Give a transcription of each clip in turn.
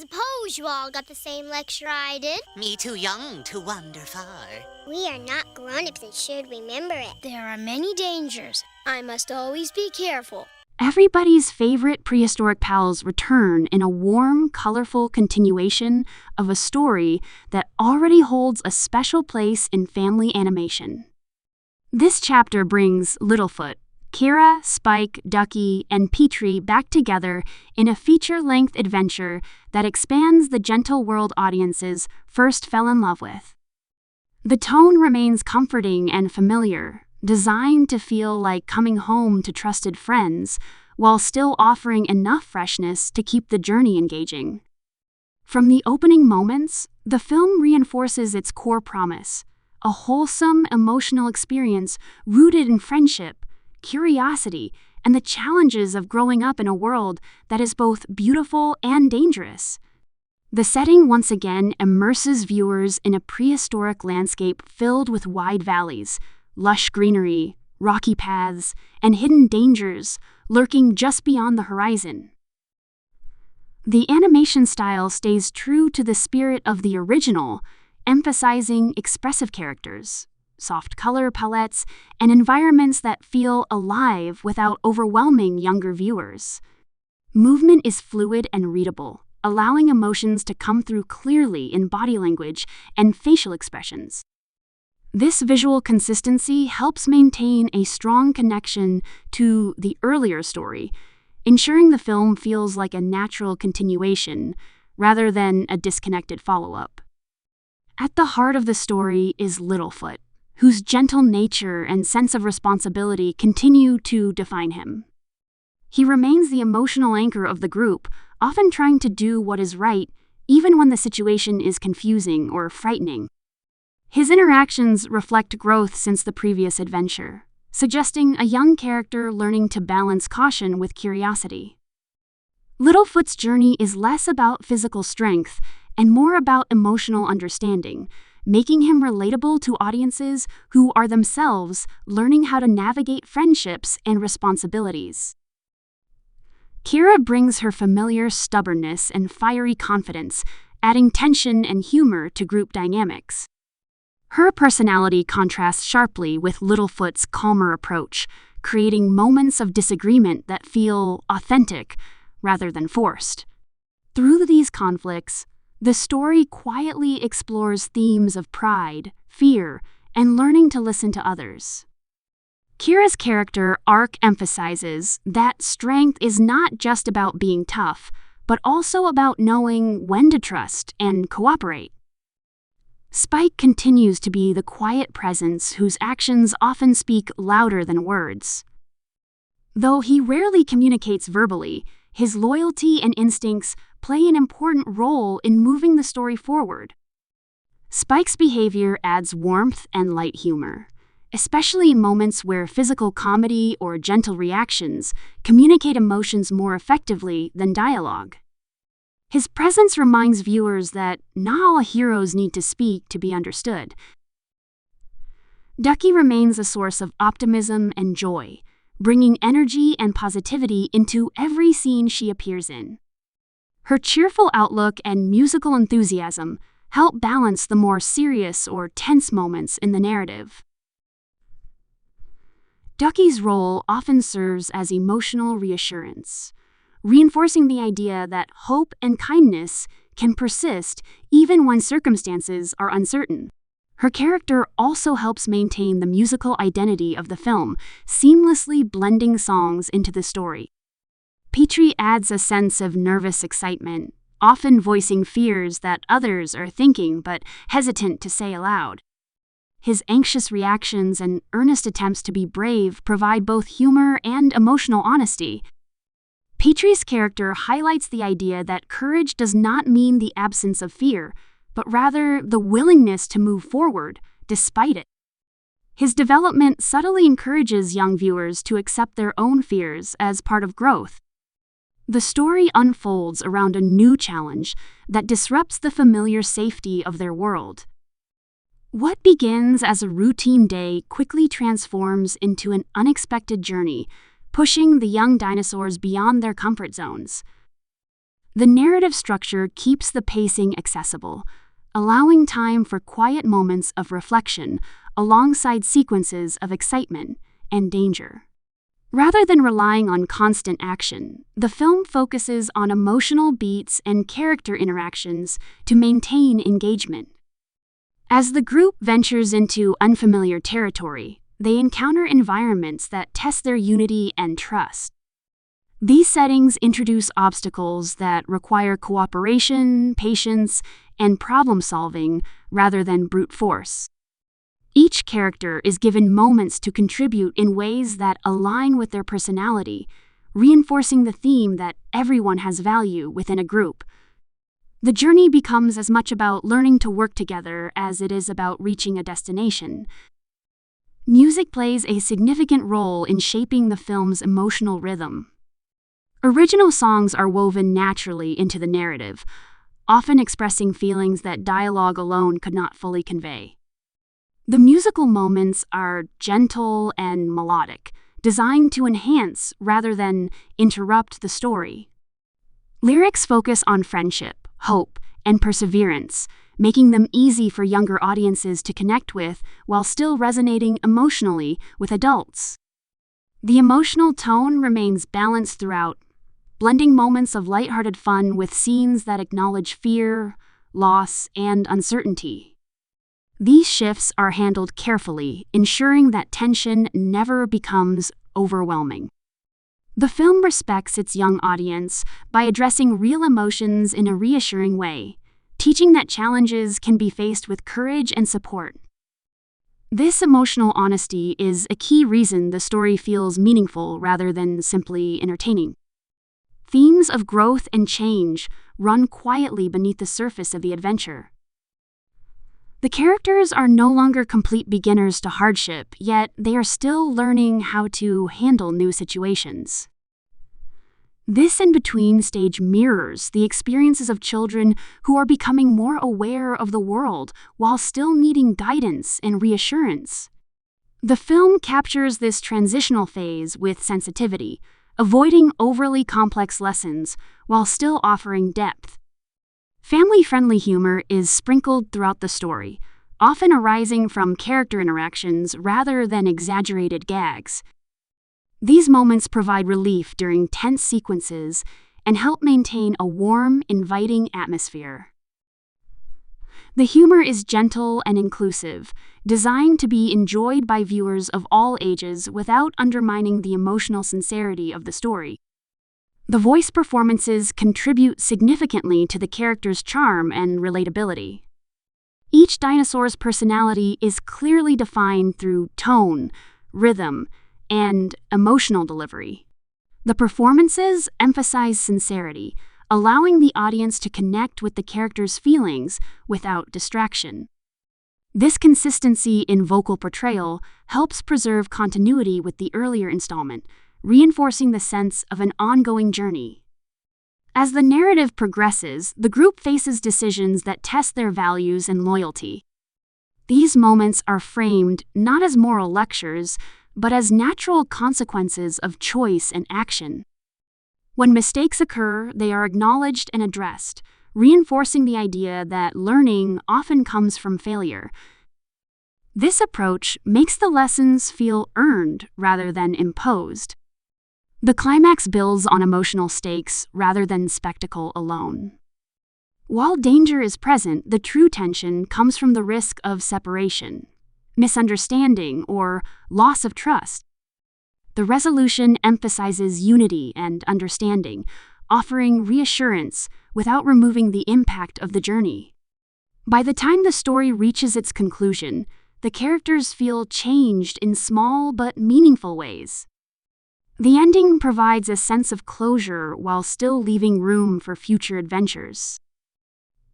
suppose you all got the same lecture I did. Me too young to wander far. We are not grown-ups and should remember it. There are many dangers. I must always be careful. Everybody's favorite prehistoric pals return in a warm, colorful continuation of a story that already holds a special place in family animation. This chapter brings Littlefoot, Cera, Spike, Ducky, and Petrie back together in a feature-length adventure that expands the gentle world audiences first fell in love with. The tone remains comforting and familiar, designed to feel like coming home to trusted friends, while still offering enough freshness to keep the journey engaging. From the opening moments, the film reinforces its core promise, a wholesome emotional experience rooted in friendship, curiosity, and the challenges of growing up in a world that is both beautiful and dangerous. The setting once again immerses viewers in a prehistoric landscape filled with wide valleys, lush greenery, rocky paths, and hidden dangers lurking just beyond the horizon. The animation style stays true to the spirit of the original, emphasizing expressive characters, soft color palettes, and environments that feel alive without overwhelming younger viewers. Movement is fluid and readable, allowing emotions to come through clearly in body language and facial expressions. This visual consistency helps maintain a strong connection to the earlier story, ensuring the film feels like a natural continuation rather than a disconnected follow-up. At the heart of the story is Littlefoot, whose gentle nature and sense of responsibility continue to define him. He remains the emotional anchor of the group, often trying to do what is right, even when the situation is confusing or frightening. His interactions reflect growth since the previous adventure, suggesting a young character learning to balance caution with curiosity. Littlefoot's journey is less about physical strength and more about emotional understanding, making him relatable to audiences who are themselves learning how to navigate friendships and responsibilities. Cera brings her familiar stubbornness and fiery confidence, adding tension and humor to group dynamics. Her personality contrasts sharply with Littlefoot's calmer approach, creating moments of disagreement that feel authentic rather than forced. Through these conflicts, the story quietly explores themes of pride, fear, and learning to listen to others. Cera's character arc emphasizes that strength is not just about being tough, but also about knowing when to trust and cooperate. Spike continues to be the quiet presence whose actions often speak louder than words. Though he rarely communicates verbally, his loyalty and instincts play an important role in moving the story forward. Spike's behavior adds warmth and light humor, especially in moments where physical comedy or gentle reactions communicate emotions more effectively than dialogue. His presence reminds viewers that not all heroes need to speak to be understood. Ducky remains a source of optimism and joy, bringing energy and positivity into every scene she appears in. Her cheerful outlook and musical enthusiasm help balance the more serious or tense moments in the narrative. Ducky's role often serves as emotional reassurance, reinforcing the idea that hope and kindness can persist even when circumstances are uncertain. Her character also helps maintain the musical identity of the film, seamlessly blending songs into the story. Petrie adds a sense of nervous excitement, often voicing fears that others are thinking but hesitant to say aloud. His anxious reactions and earnest attempts to be brave provide both humor and emotional honesty. Petrie's character highlights the idea that courage does not mean the absence of fear, but rather the willingness to move forward despite it. His development subtly encourages young viewers to accept their own fears as part of growth. The story unfolds around a new challenge that disrupts the familiar safety of their world. What begins as a routine day quickly transforms into an unexpected journey, pushing the young dinosaurs beyond their comfort zones. The narrative structure keeps the pacing accessible, allowing time for quiet moments of reflection alongside sequences of excitement and danger. Rather than relying on constant action, the film focuses on emotional beats and character interactions to maintain engagement. As the group ventures into unfamiliar territory, they encounter environments that test their unity and trust. These settings introduce obstacles that require cooperation, patience, and problem-solving rather than brute force. Each character is given moments to contribute in ways that align with their personality, reinforcing the theme that everyone has value within a group. The journey becomes as much about learning to work together as it is about reaching a destination. Music plays a significant role in shaping the film's emotional rhythm. Original songs are woven naturally into the narrative, often expressing feelings that dialogue alone could not fully convey. The musical moments are gentle and melodic, designed to enhance rather than interrupt the story. Lyrics focus on friendship, hope, and perseverance, making them easy for younger audiences to connect with while still resonating emotionally with adults. The emotional tone remains balanced throughout, blending moments of lighthearted fun with scenes that acknowledge fear, loss, and uncertainty. These shifts are handled carefully, ensuring that tension never becomes overwhelming. The film respects its young audience by addressing real emotions in a reassuring way, teaching that challenges can be faced with courage and support. This emotional honesty is a key reason the story feels meaningful rather than simply entertaining. Themes of growth and change run quietly beneath the surface of the adventure. The characters are no longer complete beginners to hardship, yet they are still learning how to handle new situations. This in-between stage mirrors the experiences of children who are becoming more aware of the world while still needing guidance and reassurance. The film captures this transitional phase with sensitivity, avoiding overly complex lessons while still offering depth. Family-friendly humor is sprinkled throughout the story, often arising from character interactions rather than exaggerated gags. These moments provide relief during tense sequences and help maintain a warm, inviting atmosphere. The humor is gentle and inclusive, designed to be enjoyed by viewers of all ages without undermining the emotional sincerity of the story. The voice performances contribute significantly to the character's charm and relatability. Each dinosaur's personality is clearly defined through tone, rhythm, and emotional delivery. The performances emphasize sincerity, allowing the audience to connect with the character's feelings without distraction. This consistency in vocal portrayal helps preserve continuity with the earlier installment, reinforcing the sense of an ongoing journey. As the narrative progresses, the group faces decisions that test their values and loyalty. These moments are framed not as moral lectures, but as natural consequences of choice and action. When mistakes occur, they are acknowledged and addressed, reinforcing the idea that learning often comes from failure. This approach makes the lessons feel earned rather than imposed. The climax builds on emotional stakes rather than spectacle alone. While danger is present, the true tension comes from the risk of separation, misunderstanding, or loss of trust. The resolution emphasizes unity and understanding, offering reassurance without removing the impact of the journey. By the time the story reaches its conclusion, the characters feel changed in small but meaningful ways. The ending provides a sense of closure while still leaving room for future adventures.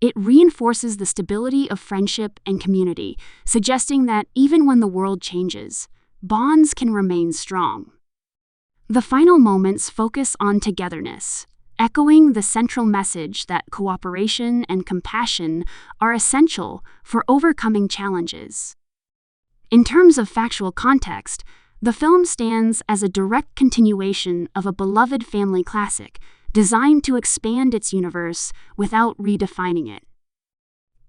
It reinforces the stability of friendship and community, suggesting that even when the world changes, bonds can remain strong. The final moments focus on togetherness, echoing the central message that cooperation and compassion are essential for overcoming challenges. In terms of factual context, the film stands as a direct continuation of a beloved family classic, designed to expand its universe without redefining it.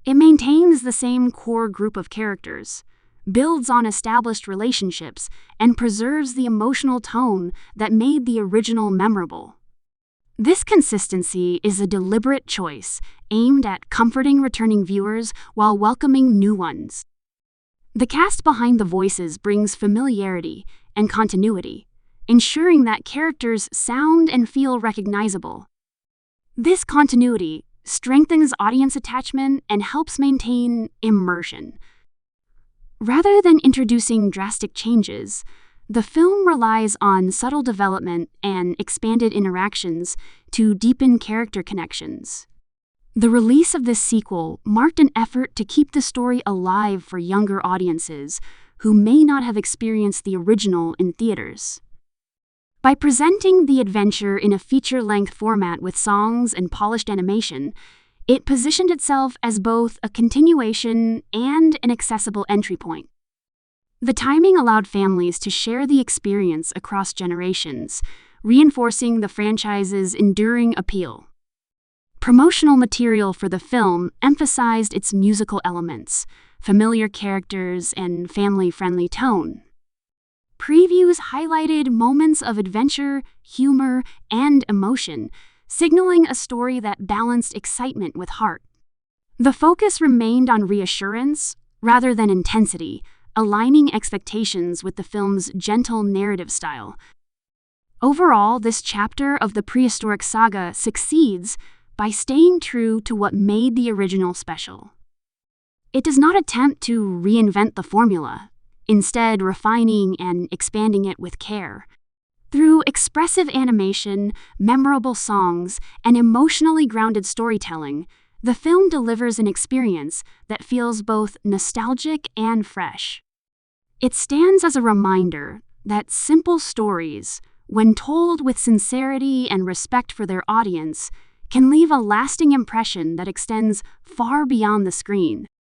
It maintains the same core group of characters, builds on established relationships, and preserves the emotional tone that made the original memorable. This consistency is a deliberate choice aimed at comforting returning viewers while welcoming new ones. The cast behind the voices brings familiarity and continuity, ensuring that characters sound and feel recognizable. This continuity strengthens audience attachment and helps maintain immersion. Rather than introducing drastic changes, the film relies on subtle development and expanded interactions to deepen character connections. The release of this sequel marked an effort to keep the story alive for younger audiences who may not have experienced the original in theaters. By presenting the adventure in a feature-length format with songs and polished animation, it positioned itself as both a continuation and an accessible entry point. The timing allowed families to share the experience across generations, reinforcing the franchise's enduring appeal. Promotional material for the film emphasized its musical elements, familiar characters, and family-friendly tone. Previews highlighted moments of adventure, humor, and emotion, signaling a story that balanced excitement with heart. The focus remained on reassurance rather than intensity, aligning expectations with the film's gentle narrative style. Overall, this chapter of the prehistoric saga succeeds by staying true to what made the original special. It does not attempt to reinvent the formula, instead refining and expanding it with care. Through expressive animation, memorable songs, and emotionally grounded storytelling, the film delivers an experience that feels both nostalgic and fresh. It stands as a reminder that simple stories, when told with sincerity and respect for their audience, can leave a lasting impression that extends far beyond the screen.